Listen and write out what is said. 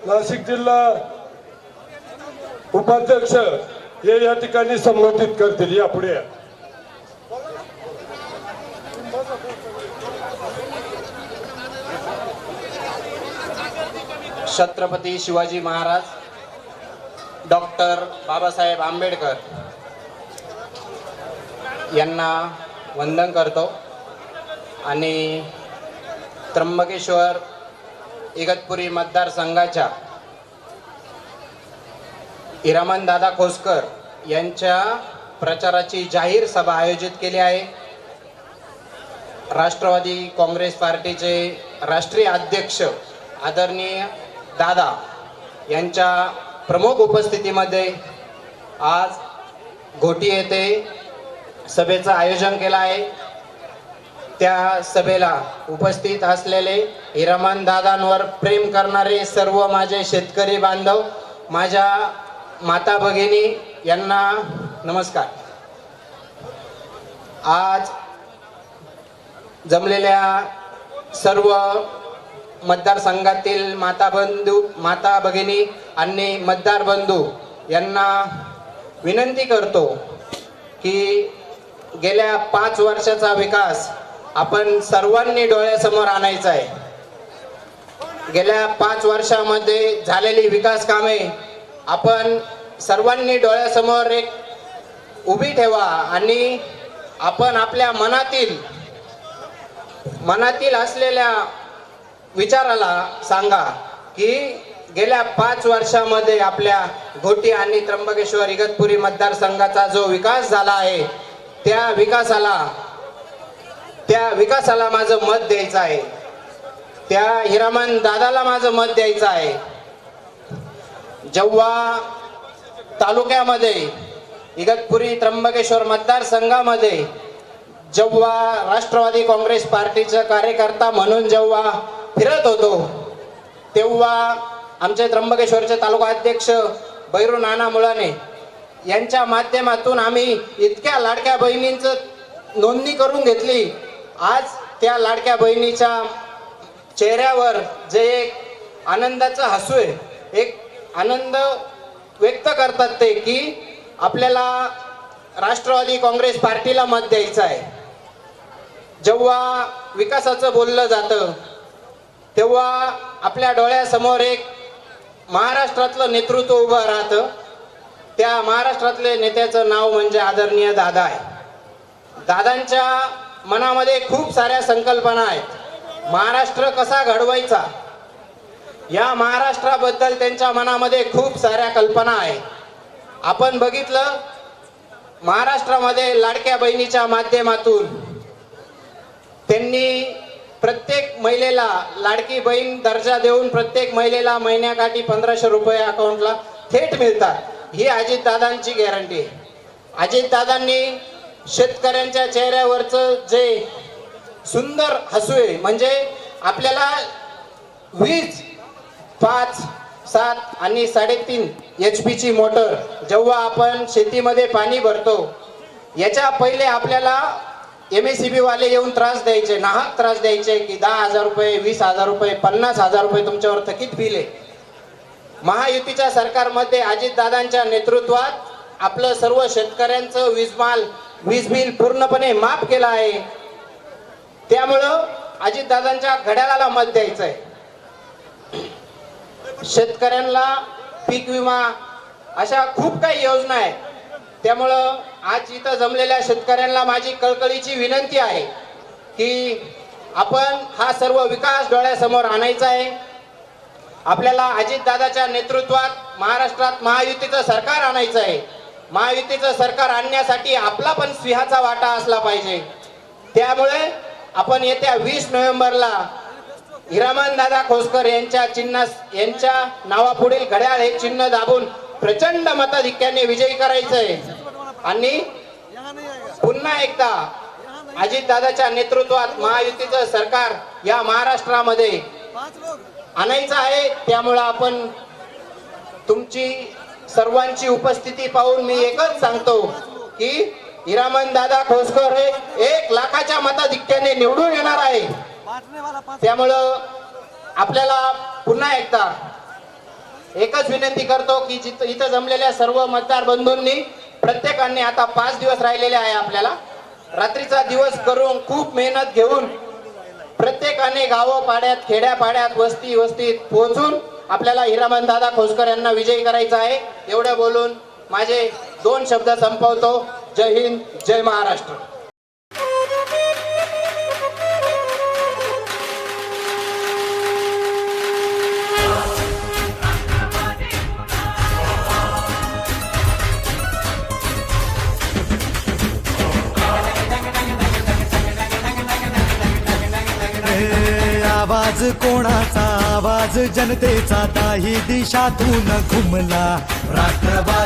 नाशिक जिल्हा उपाध्यक्ष हे या ठिकाणी संबोधित करतील. या पुढे छत्रपती शिवाजी महाराज, डॉक्टर बाबासाहेब आंबेडकर यांना वंदन करतो आणि त्र्यंबकेश्वर इगतपुरी मतदारसंघाच्या हिरामन दादा खोसकर यांच्या प्रचाराची जाहीर सभा आयोजित केली आहे. राष्ट्रवादी काँग्रेस पार्टीचे राष्ट्रीय अध्यक्ष आदरणीय दादा यांच्या प्रमुख उपस्थितीमध्ये आज घोटी येथे सभेचं आयोजन केलं आहे. त्या सभेला उपस्थित असलेले हिरामन दादांवर प्रेम करणारे सर्व माझे शेतकरी बांधव, माझ्या माता भगिनी यांना नमस्कार. आज जमलेल्या सर्व मतदारसंघातील माता भगिनी आणि मतदार बंधू यांना विनंती करतो की गेल्या 5 वर्षाचा विकास आपण सर्वांनी डोळ्यासमोर आणायचा आहे. गेल्या 5 वर्षामध्ये झालेली विकास कामे आपण सर्वांनी डोळ्यासमोर एक उभी ठेवा आणि आपण आपल्या मनातील असलेल्या विचाराला सांगा की गेल्या 5 वर्षामध्ये आपल्या घोटी आणि त्र्यंबकेश्वर इगतपुरी मतदारसंघाचा जो विकास झाला आहे त्या विकासाला माझं मत द्यायचं आहे. त्या हिरामन दादाला माझं मत द्यायचं आहे. जेव्हा तालुक्यामध्ये इगतपुरी त्र्यंबकेश्वर मतदारसंघामध्ये जेव्हा राष्ट्रवादी काँग्रेस पार्टीचा कार्यकर्ता म्हणून जेव्हा फिरत होतो तेव्हा आमचे त्र्यंबकेश्वरचे तालुका अध्यक्ष बैरू नाना मुळाने यांच्या माध्यमातून आम्ही इतक्या लाडक्या बहिणींचं नोंदणी करून घेतली. आज त्या लाडक्या बहिणीच्या चेहऱ्यावर जे एक आनंदाचं हसू आहे, एक आनंद व्यक्त करतात ते की आपल्याला राष्ट्रवादी काँग्रेस पार्टीला मत द्यायचं आहे. जेव्हा विकासाचं बोललं जातं तेव्हा आपल्या डोळ्यासमोर एक महाराष्ट्रातलं नेतृत्व उभं राहतं. त्या महाराष्ट्रातले नेत्याचं नाव म्हणजे आदरणीय दादा आहे. दादांच्या मनामध्ये खूप साऱ्या संकल्पना आहेत. महाराष्ट्र कसा घडवायचा या महाराष्ट्राबद्दल त्यांच्या मनामध्ये खूप साऱ्या कल्पना आहेत. आपण बघितलं महाराष्ट्रामध्ये लाडक्या बहिणीच्या माध्यमातून त्यांनी प्रत्येक महिलेला लाडकी बहीण दर्जा देऊन प्रत्येक महिलेला महिन्याकाठी 1500 रुपये अकाउंटला थेट मिळतात. ही अजितदादांची गॅरंटी आहे. अजितदादांनी शेतकऱ्यांच्या चेहऱ्यावरचं जे सुंदर हसू आहे म्हणजे आपल्याला वीज 5, 7 आणि 3.5 HP ची मोटर जेव्हा आपण शेतीमध्ये पाणी भरतो याच्या पहिले आपल्याला MSEB वाले येऊन त्रास द्यायचे, नाहक त्रास द्यायचे की 10,000 रुपये, 20,000 रुपये, 50,000 रुपये तुमच्यावर थकीत बिल आहे. महायुतीच्या सरकारमध्ये अजितदादांच्या नेतृत्वात आपलं सर्व शेतकऱ्यांचं वीज बिल पूर्णपणे माफ केलं आहे. त्यामुळं अजितदादांच्या घड्याळाला मत द्यायचं आहे. शेतकऱ्यांना पीक विमा अशा खूप काही योजना आहेत. त्यामुळं आज इथं जमलेल्या शेतकऱ्यांना माझी कळकळीची विनंती आहे की आपण हा सर्व विकास डोळ्यासमोर आणायचा आहे. आपल्याला अजितदादाच्या नेतृत्वात महाराष्ट्रात महायुतीचं सरकार आणायचं आहे. महायुतीचं सरकार आणण्यासाठी आपला पण सिंहाचा वाटा असला पाहिजे. त्यामुळे आपण येत्या 20 नोव्हेंबरला हिरामन दादा खोसकर यांच्या नावापुढील घड्याळ हे चिन्ह दाबून प्रचंड मताधिक्याने विजयी करायचंय आणि पुन्हा एकदा अजितदादाच्या नेतृत्वात महायुतीचं सरकार या महाराष्ट्रामध्ये आणायचं आहे. त्यामुळे आपण तुमची सर्वांची उपस्थिती पाहून मी एकच सांगतो की हिरामन दादा खोसकर हे 1 लाखाच्या मताधिक्याने निवडून येणार आहे. त्यामुळं आपल्याला पुन्हा एकदा एकच विनंती करतो की इथं जमलेल्या सर्व मतदार बंधूंनी प्रत्येकाने आता 5 दिवस राहिलेले आहे आपल्याला, रात्रीचा दिवस करून खूप मेहनत घेऊन प्रत्येकाने गावोपाड्यात, खेड्यापाड्यात, वस्ती वस्तीत पोहोचून आपल्याला हिरामन दादा खोसकर यांना विजयी करायचा आहे. एवढं बोलून माझे 2 शब्द संपवतो. जय हिंद, जय महाराष्ट्र. आवाज कोणाचा, आवाज जनतेचा, ताही दिशातून घुमला राष्ट्रवादी.